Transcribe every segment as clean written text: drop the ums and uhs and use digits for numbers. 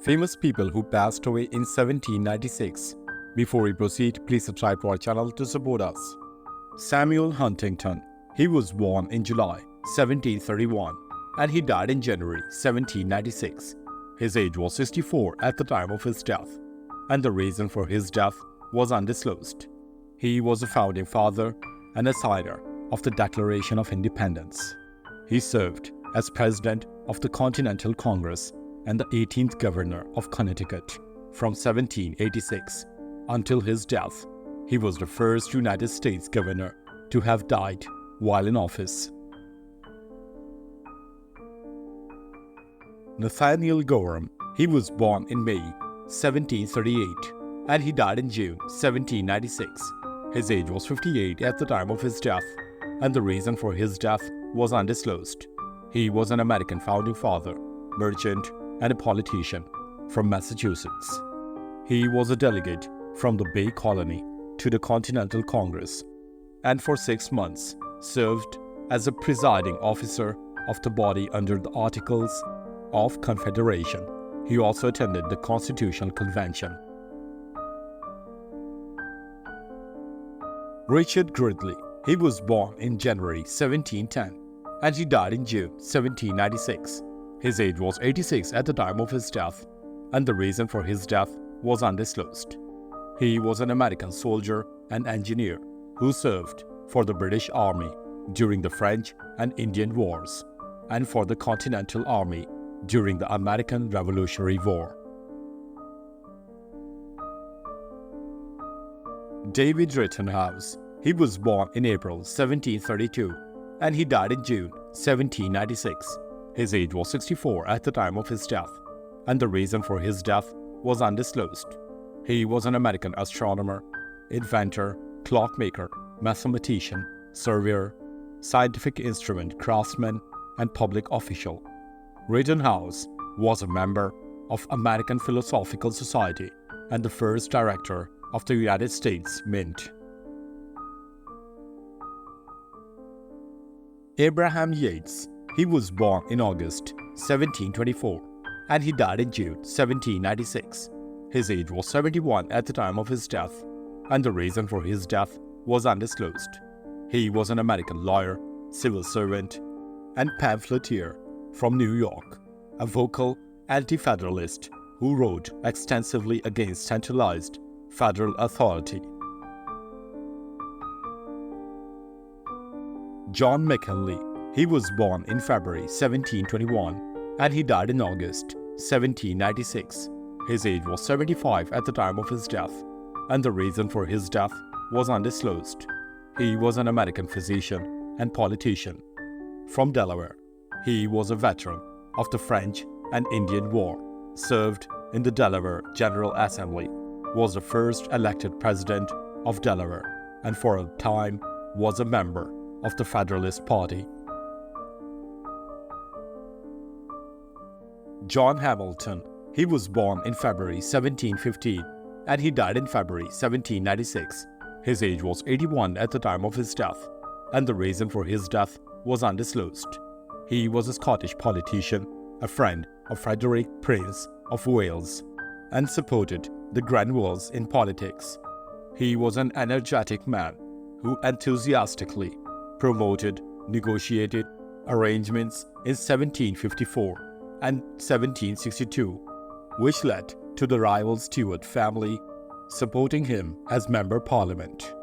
Famous people who passed away in 1796. Before we proceed, please subscribe to our channel to support us. Samuel Huntington. He was born in July 1731 and he died in January 1796. His age was 64 at the time of his death, and the reason for his death was undisclosed. He was a founding father and a signer of the Declaration of Independence. He served as president of the Continental Congress and the 18th governor of Connecticut from 1786 until his death. He was the first United States governor to have died while in office. Nathaniel Goram. He was born in May 1738 and he died in June 1796. His age was 58 at the time of his death, and the reason for his death was undisclosed. He was an American founding father, merchant, and a politician from Massachusetts. He was a delegate from the Bay Colony to the Continental Congress, and for 6 months served as a presiding officer of the body under the Articles of Confederation. He also attended the Constitutional Convention. Richard Gridley. He was born in January 1710 and he died in June 1796. His age was 86 at the time of his death, and the reason for his death was undisclosed. He was an American soldier and engineer who served for the British Army during the French and Indian Wars and for the Continental Army during the American Revolutionary War. David Rittenhouse. He was born in April 1732 and he died in June 1796. His age was 64 at the time of his death, and the reason for his death was undisclosed. He was an American astronomer, inventor, clockmaker, mathematician, surveyor, scientific instrument craftsman, and public official. Rittenhouse was a member of American Philosophical Society and the first director of the United States Mint. Abraham Yates. He was born in August 1724 and he died in June 1796. His age was 71 at the time of his death, and the reason for his death was undisclosed. He was an American lawyer, civil servant, and pamphleteer from New York, a vocal anti-federalist who wrote extensively against centralized federal authority. John McKinley. He was born in February 1721 and he died in August 1796. His age was 75 at the time of his death, and the reason for his death was undisclosed. He was an American physician and politician from Delaware. He was a veteran of the French and Indian War, served in the Delaware General Assembly, was the first elected president of Delaware, and for a time was a member of the Federalist Party. John Hamilton. He was born in February 1715 and he died in February 1796. His age was 81 at the time of his death, and the reason for his death was undisclosed. He was a Scottish politician, a friend of Frederick, Prince of Wales, and supported the Grenvilles in politics. He was an energetic man who enthusiastically promoted negotiated arrangements in 1754 and 1762, which led to the rival Stuart family supporting him as Member Parliament.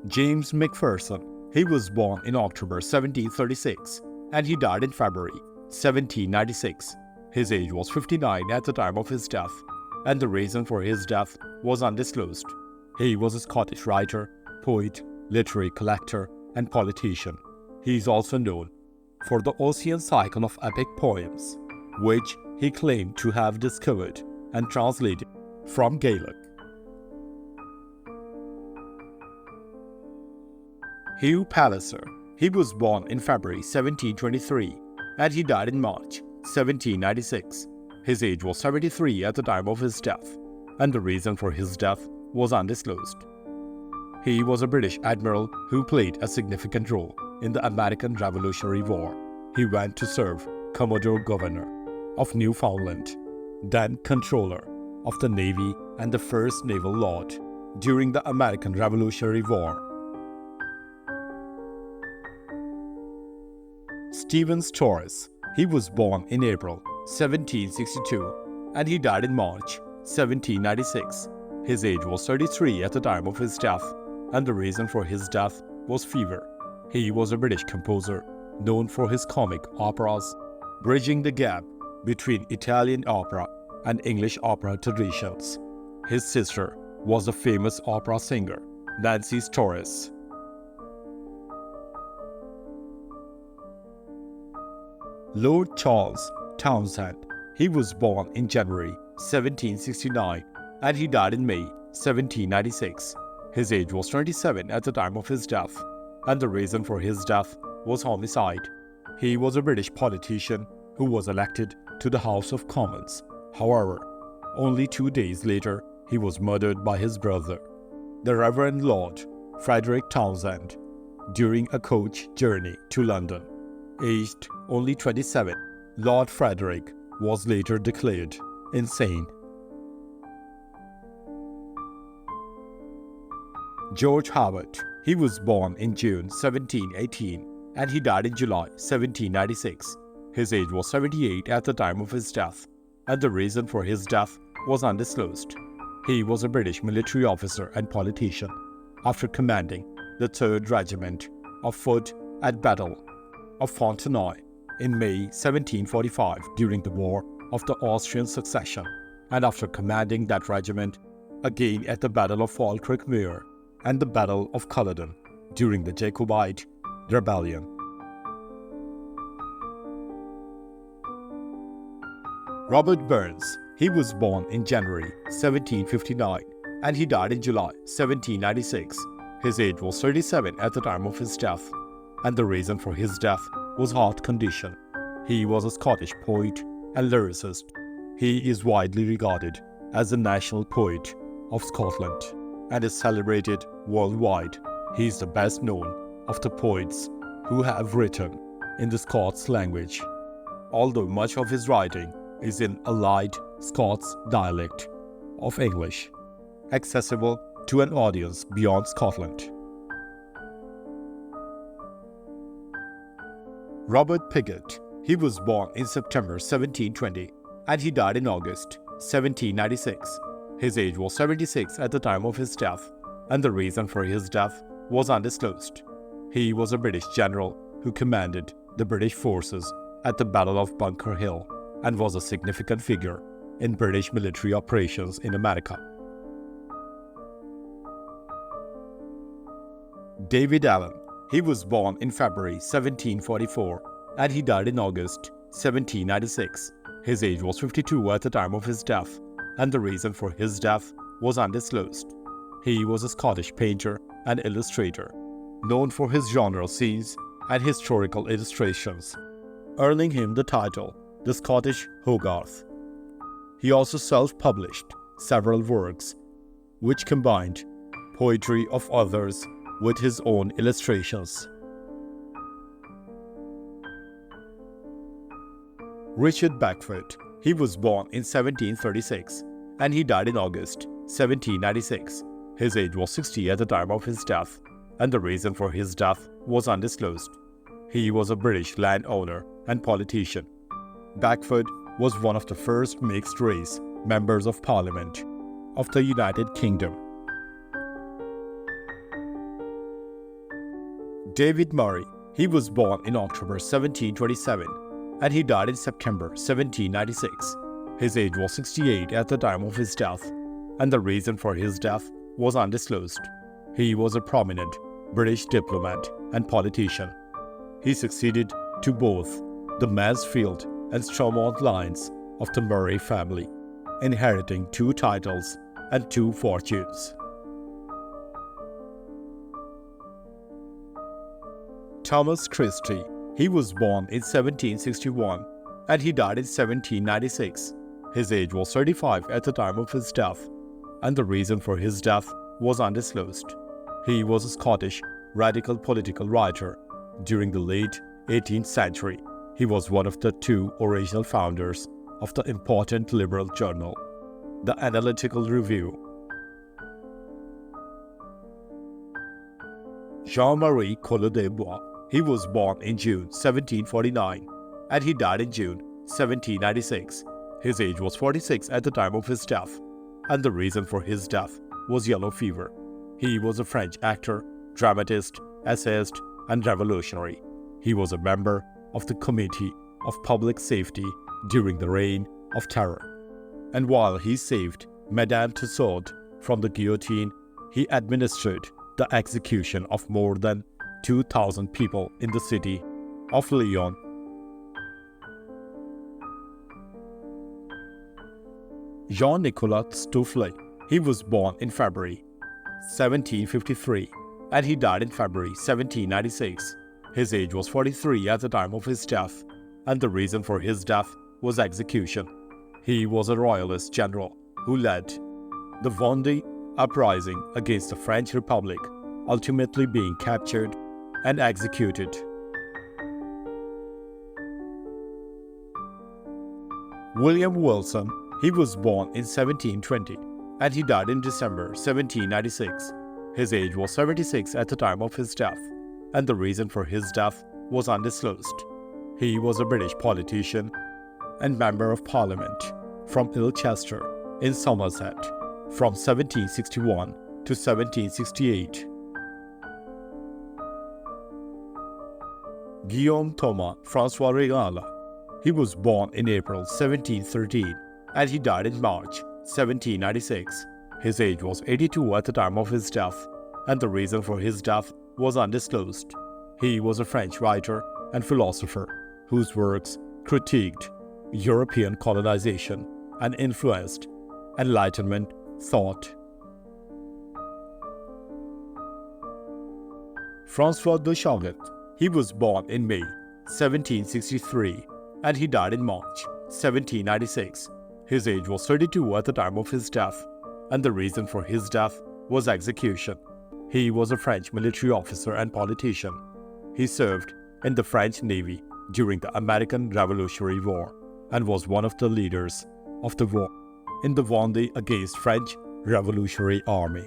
James McPherson. He was born in October 1736 and he died in February 1796. His age was 59 at the time of his death, and the reason for his death was undisclosed. He was a Scottish writer, poet, literary collector, and politician. He is also known for the Ossian cycle of epic poems, which he claimed to have discovered and translated from Gaelic. Hugh Piser. He was born in February 1723 and he died in March 1796. His age was 73 at the time of his death, and the reason for his death was undisclosed. He was a British admiral who played a significant role in the American Revolutionary War. He went to serve Commodore Governor of Newfoundland, then Controller of the Navy and the First Naval Lord during the American Revolutionary War. Stevens Torus. He was born in April 1762 and he died in March 1796. His age was 33 at the time of his death, and the reason for his death was fever. He was a British composer known for his comic operas, bridging the gap between Italian opera and English opera traditions. His sister was the famous opera singer Nancy Torus. Lord Charles Townsend. He was born in January 1769 and he died in May 1796. His age was 27 at the time of his death, and the reason for his death was homicide. He was a British politician who was elected to the House of Commons. However, only 2 days later, he was murdered by his brother, the Reverend Lord Frederick Townsend, during a coach journey to London. Aged only 27, Lord Frederick was later declared insane. George Howard. He was born in June 1718 and he died in July 1796. His age was 78 at the time of his death, and the reason for his death was undisclosed. He was a British military officer and politician after commanding the 3rd Regiment of Foot at Battle of Fontenoy in May 1745 during the War of the Austrian Succession, and after commanding that regiment again at the Battle of Falkirk Muir and the Battle of Culloden during the Jacobite Rebellion. Robert Burns. He was born in January 1759 and he died in July 1796. His age was 37 at the time of his death, and the reason for his death was heart condition. He was a Scottish poet and lyricist. He is widely regarded as the national poet of Scotland and is celebrated worldwide. He is the best known of the poets who have written in the Scots language, although much of his writing is in a light Scots dialect of English, accessible to an audience beyond Scotland. Robert Pigott. He was born in September 1720 and he died in August 1796. His age was 76 at the time of his death, and the reason for his death was undisclosed. He was a British general who commanded the British forces at the Battle of Bunker Hill and was a significant figure in British military operations in America. David Allen. He was born in February 1744 and he died in August 1796. His age was 52 at the time of his death, and the reason for his death was undisclosed. He was a Scottish painter and illustrator, known for his genre scenes and historical illustrations, earning him the title the Scottish Hogarth. He also self-published several works which combined poetry of others with his own illustrations. Richard Beckford. He was born in 1736 and he died in August 1796. His age was 60 at the time of his death, and the reason for his death was undisclosed. He was a British landowner and politician. Beckford was one of the first mixed-race members of Parliament of the United Kingdom. David Murray. He was born in October 1727 and he died in September 1796. His age was 68 at the time of his death, and the reason for his death was undisclosed. He was a prominent British diplomat and politician. He succeeded to both the Mansfield and Stormont lines of the Murray family, inheriting 2 titles and 2 fortunes. Thomas Christi. He was born in 1761 and he died in 1796. His age was 35 at the time of his death, and the reason for his death was undisclosed. He was a Scottish radical political writer during the late 18th century He was one of the two original founders of the important liberal journal, The Analytical Review. Jean-Marie Collot-d'Herbois. He was born in June 1749 and he died in June 1796. His age was 46 at the time of his death, and the reason for his death was yellow fever. He was a French actor, dramatist, essayist, and revolutionary. He was a member of the Committee of Public Safety during the Reign of Terror. And while he saved Madame Tussaud from the guillotine, he administered the execution of more than 2,000 people in the city of Lyon. Jean-Nicolas Theophil. He was born in February 1753 and he died in February 1796. His age was 43 at the time of his death, and the reason for his death was execution. He was a royalist general who led the Vendée uprising against the French Republic, ultimately being captured and executed. William Wilson. He was born in 1720 and he died in December 1796. His age was 76 at the time of his death, and the reason for his death was undisclosed. He was a British politician and Member of Parliament from Ilchester in Somerset from 1761 to 1768. Guillaume Thomas François Régal. He was born in April 1713 and he died in March 1796. His age was 82 at the time of his death, and the reason for his death was undisclosed. He was a French writer and philosopher whose works critiqued European colonization and influenced Enlightenment thought. François de Chagat. He was born in May 1763 and he died in March 1796. His age was 32 at the time of his death, and the reason for his death was execution. He was a French military officer and politician. He served in the French Navy during the American Revolutionary War and was one of the leaders of the war in the Vendée against French Revolutionary Army.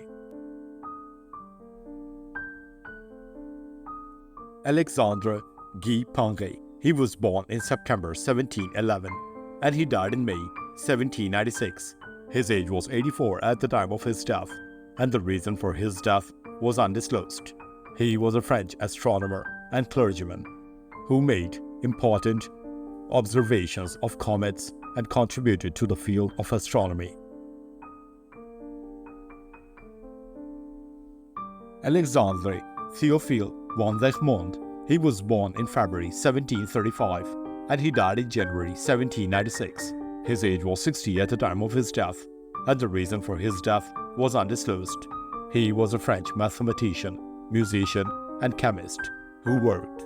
Alexandra G Pang. He was born in September 1711 and he died in May 1796. His age was 84 at the time of his death, and the reason for his death was undisclosed. He was a French astronomer and clergyman who made important observations of comets and contributed to the field of astronomy. Alexandre Theophil von Egmont. He was born in February 1735 and he died in January 1796. His age was 60 at the time of his death, and the reason for his death was undisclosed. He was a French mathematician, musician, and chemist who worked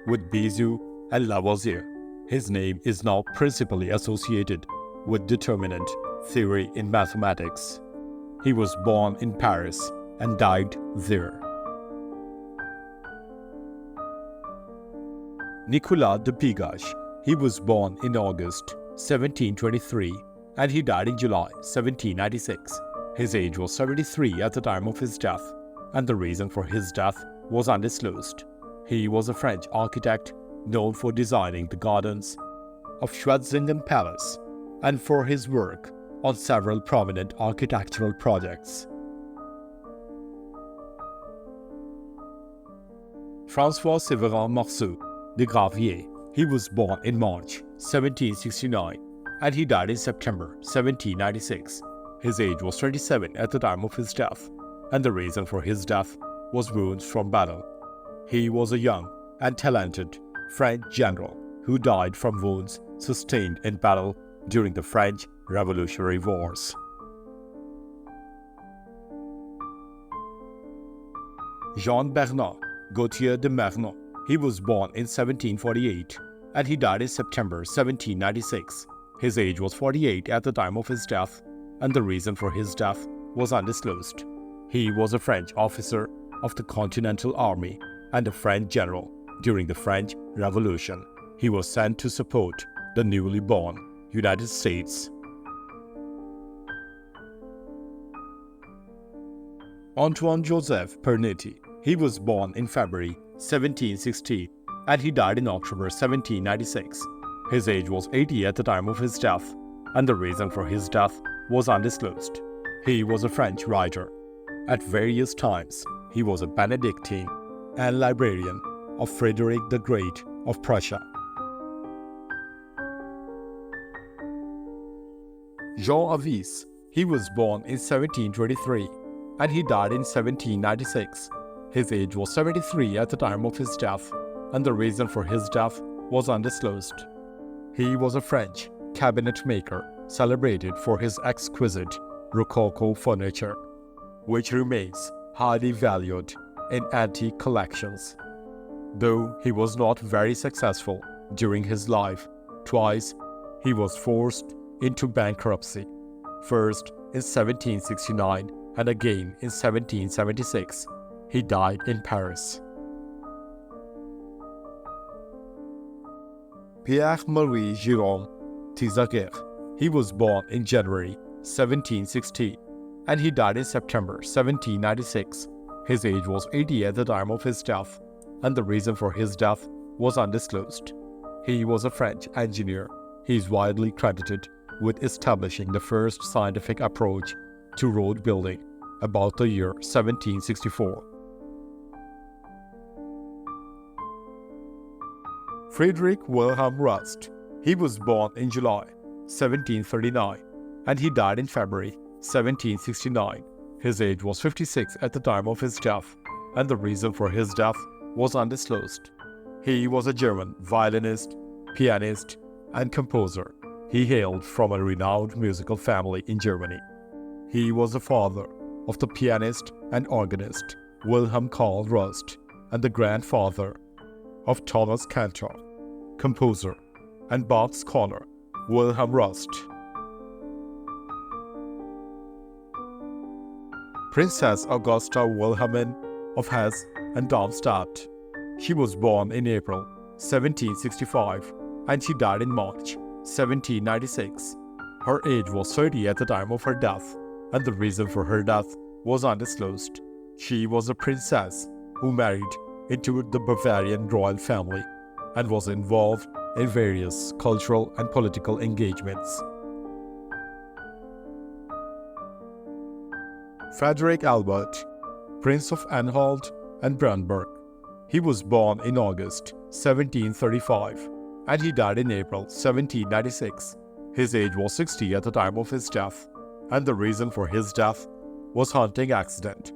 with Bézieux and Lavoisier. His name is now principally associated with determinant theory in mathematics. He was born in Paris and died there. Nicola de Pigos. He was born in August 1723 and he died in July 1796. His age was 73 at the time of his death, and the reason for his death was undisclosed. He was a French architect known for designing the gardens of Schwetzingen Palace and for his work on several prominent architectural projects. François Séverin Marceau de Gravier. He was born in March 1769 and he died in September 1796. His age was 27 at the time of his death, and the reason for his death was wounds from battle. He was a young and talented French general who died from wounds sustained in battle during the French Revolutionary Wars. Jean Bernard Gauthier de Mernon. He was born in 1748 and he died in September 1796. His age was 48 at the time of his death, and the reason for his death was undisclosed. He was a French officer of the Continental Army and a French general during the French Revolution. he was sent to support the newly born United States. Antoine Joseph Perti. He was born in February 1760 and he died in October 1796. His age was 80 at the time of his death, and the reason for his death was undisclosed. He was a French writer. At various times, he was a Benedictine and librarian of Frederick the Great of Prussia. Jean Avis. He was born in 1723 and he died in 1796. His age was 73 at the time of his death, and the reason for his death was undisclosed. He was a French cabinet maker celebrated for his exquisite Rococo furniture, which remains highly valued in antique collections. Though he was not very successful during his life, twice he was forced into bankruptcy, first in 1769 and again in 1776. He died in Paris. Pierre Marit Jérôme Thizaguer. He was born in January 1760 and he died in September 1796. His age was 80 at the time of his death, and the reason for his death was undisclosed. He was a French engineer. He is widely credited with establishing the first scientific approach to road building about the year 1764. Friedrich Wilhelm Rust. He was born in July 1739 and he died in February 1769. His age was 56 at the time of his death, and the reason for his death was undisclosed. He was a German violinist, pianist, and composer. He hailed from a renowned musical family in Germany. He was the father of the pianist and organist Wilhelm Karl Rust and the grandfather of Thomas Cantor, composer, and Bach scholar Wilhelm Rust. Princess Augusta Wilhelmine of Hesse and Darmstadt. She was born in April 1765 and she died in March 1796. Her age was 30 at the time of her death, and the reason for her death was undisclosed. She was a princess who married into the Bavarian royal family and was involved in various cultural and political engagements. Frederick Albert, Prince of Anhalt and Brandenburg. He was born in August 1735 and he died in April 1796. His age was 60 at the time of his death, and the reason for his death was hunting accident.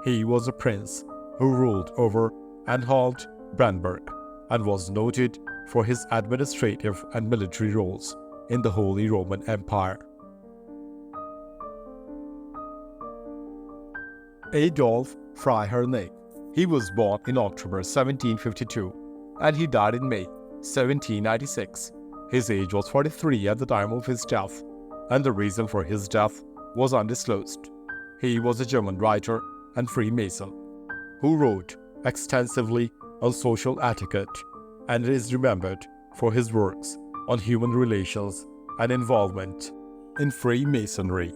He was a prince who ruled over Anhalt, Brandenburg, and was noted for his administrative and military roles in the Holy Roman Empire. Adolf Freiherrnick. He was born in October 1752 and he died in May 1796. His age was 43 at the time of his death, and the reason for his death was undisclosed. He was a German writer and Freemason who wrote extensively on social etiquette and is remembered for his works on human relations and involvement in Freemasonry.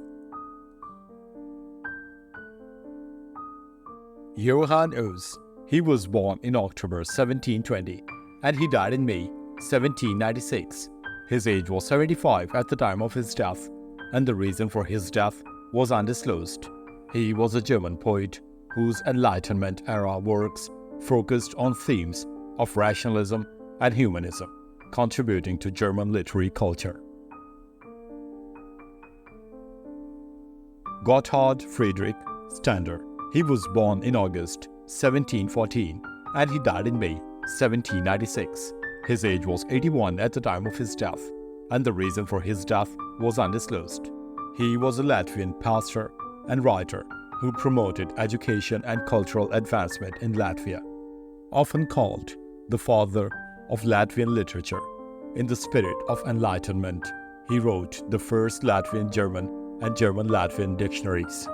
Johann Oz. He was born in October 1720 and he died in May 1796. His age was 75 at the time of his death, and the reason for his death was undisclosed. He was a German poet whose Enlightenment era works focused on themes of rationalism and humanism, contributing to German literary culture. Gotthard Friedrich Stander. He was born in August 1714 and he died in May 1796. His age was 81 at the time of his death, and the reason for his death was undisclosed. He was a Latvian pastor and writer who promoted education and cultural advancement in Latvia. Often called the father of Latvian literature, in the spirit of enlightenment, he wrote the first Latvian-German and German-Latvian dictionaries.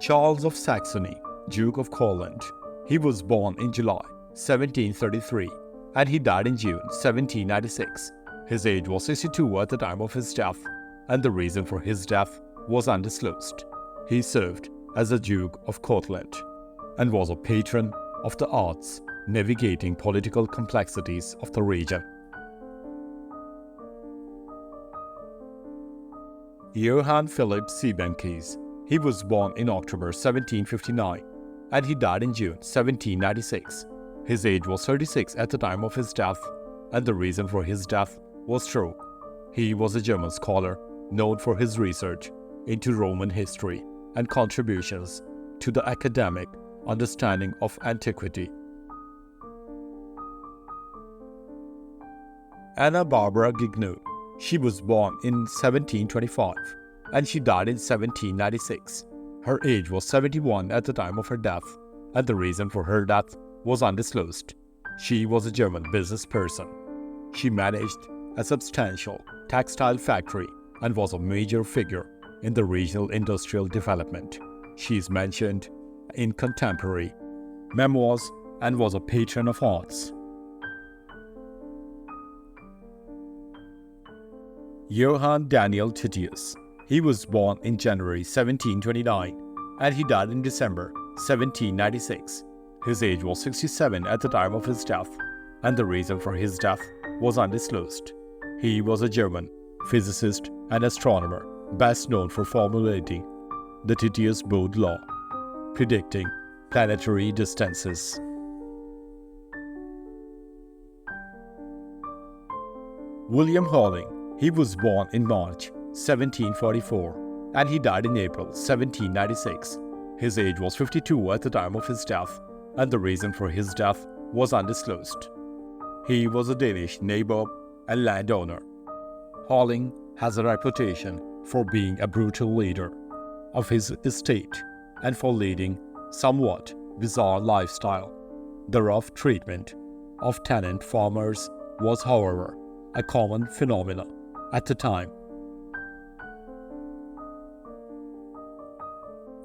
Charles of Saxony, Duke of Courland. He was born in July 1733 and he died in June 1796. His age was 62 at the time of his death, and the reason for his death was undisclosed. He served as a Duke of Cortland and was a patron of the arts, navigating political complexities of the region. Johann Philipp Siebenkees. He was born in October 1759 and he died in June 1796. His age was 36 at the time of his death, and the reason for his death was stroke. He was a German scholar known for his research into Roman history and contributions to the academic understanding of antiquity. Anna Barbara Gnu. She was born in 1725 and she died in 1796. Her age was 71 at the time of her death, and the reason for her death was undisclosed. She was a German business person. She managed a substantial textile factory and was a major figure in the regional industrial development. She is mentioned in contemporary memoirs and was a patron of arts. Johann Daniel Titius. He was born in January 1729 and he died in December 1796. His age was 67 at the time of his death, and the reason for his death was undisclosed. He was a German physicist and astronomer, best known for formulating the Titius-Bode law, predicting planetary distances. William Holling. He was born in March 1744 and he died in April 1796. His age was 52 at the time of his death, and the reason for his death was undisclosed. He was a Danish nabob and landowner. Holling has a reputation for being a brutal leader of his estate and for leading somewhat bizarre lifestyle. The rough treatment of tenant farmers was, however, a common phenomenon at the time.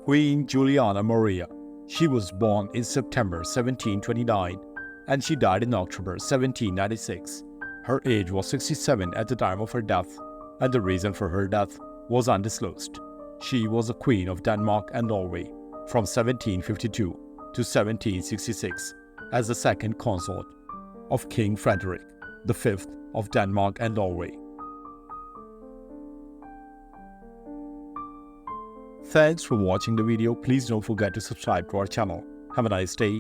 Queen Juliana Maria. She was born in September 1729 and she died in October 1796. Her age was 67 at the time of her death, and the reason for her death was undisclosed. She was a queen of Denmark and Norway from 1752 to 1766 as the second consort of King Fredick V of Denmark and Norway. Thanks for watching the video. Please don't forget to subscribe to our channel. Have a nice day.